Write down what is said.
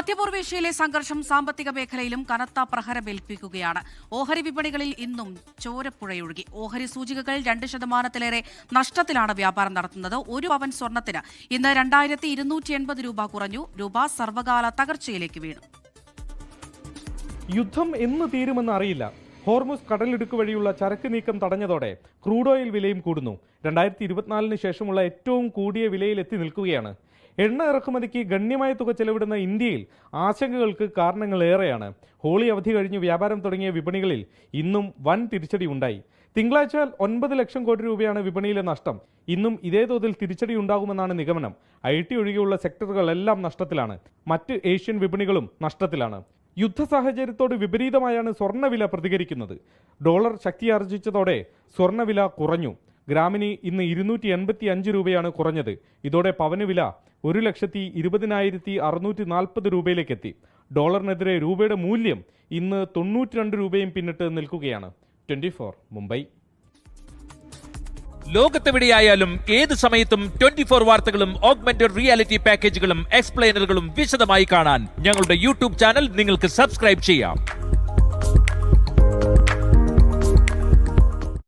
മധ്യപൂർവേഷ്യയിലെ സംഘർഷം സാമ്പത്തിക മേഖലയിലും കനത്ത പ്രഹരമേൽപ്പിക്കുകയാണ്. ഓഹരി വിപണികളിൽ ഇന്നും ചോരപ്പുഴയൊഴുകി. ഓഹരി സൂചികകൾ 2% നഷ്ടത്തിലാണ് വ്യാപാരം നടത്തുന്നത്. ഒരു പവൻ സ്വർണത്തിന് ഇന്ന് 2280 രൂപ കുറഞ്ഞു. രൂപ സർവകാല തകർച്ചയിലേക്ക് വീണു. യുദ്ധം എന്ന് തീരുമെന്ന് അറിയില്ല. ഹോർമുസ് കടലിടുക്ക് വഴിയുള്ള ചരക്ക് നീക്കം തടഞ്ഞതോടെ ക്രൂഡ് ഓയിൽ വിലയും കൂടുന്നു. 2024 ശേഷമുള്ള ഏറ്റവും കൂടിയ വിലയിൽ എത്തി നിൽക്കുകയാണ്. എണ്ണ ഇറക്കുമതിക്ക് ഗണ്യമായ തുക ചെലവിടുന്ന ഇന്ത്യയിൽ ആശങ്കകൾക്ക് കാരണങ്ങൾ ഏറെയാണ്. ഹോളി അവധി കഴിഞ്ഞ് വ്യാപാരം തുടങ്ങിയ വിപണികളിൽ ഇന്നും വൻ തിരിച്ചടി ഉണ്ടായി. തിങ്കളാഴ്ച 9 ലക്ഷം കോടി രൂപയാണ് വിപണിയിലെ നഷ്ടം. ഇന്നും ഇതേ തോതിൽ തിരിച്ചടി ഉണ്ടാകുമെന്നാണ് നിഗമനം. IT ഒഴികെയുള്ള സെക്ടറുകളെല്ലാം നഷ്ടത്തിലാണ്. മറ്റ് ഏഷ്യൻ വിപണികളും നഷ്ടത്തിലാണ്. യുദ്ധ സാഹചര്യത്തോട് വിപരീതമായാണ് സ്വർണ്ണവില പ്രതികരിക്കുന്നത്. ഡോളർ ശക്തിയാർജിച്ചതോടെ സ്വർണ്ണവില കുറഞ്ഞു. ഗ്രാമിന് ഇന്ന് 285 രൂപയാണ് കുറഞ്ഞത്. ഇതോടെ പവന് വില 1,20,640 രൂപയിലേക്കെത്തി. ഡോളറിനെതിരെ രൂപയുടെ മൂല്യം ഇന്ന് 92 രൂപയും പിന്നിട്ട് നിൽക്കുകയാണ്. 24 മുംബൈ. ലോകത്തെവിടെയായാലും ഏത് സമയത്തും 24 വാർത്തകളും ഓഗ്മെന്റഡ് റിയാലിറ്റി പാക്കേജുകളും എക്സ്പ്ലെയിനറുകളും വിശദമായി കാണാൻ ഞങ്ങളുടെ യൂട്യൂബ് ചാനൽ നിങ്ങൾക്ക് സബ്സ്ക്രൈബ് ചെയ്യാം.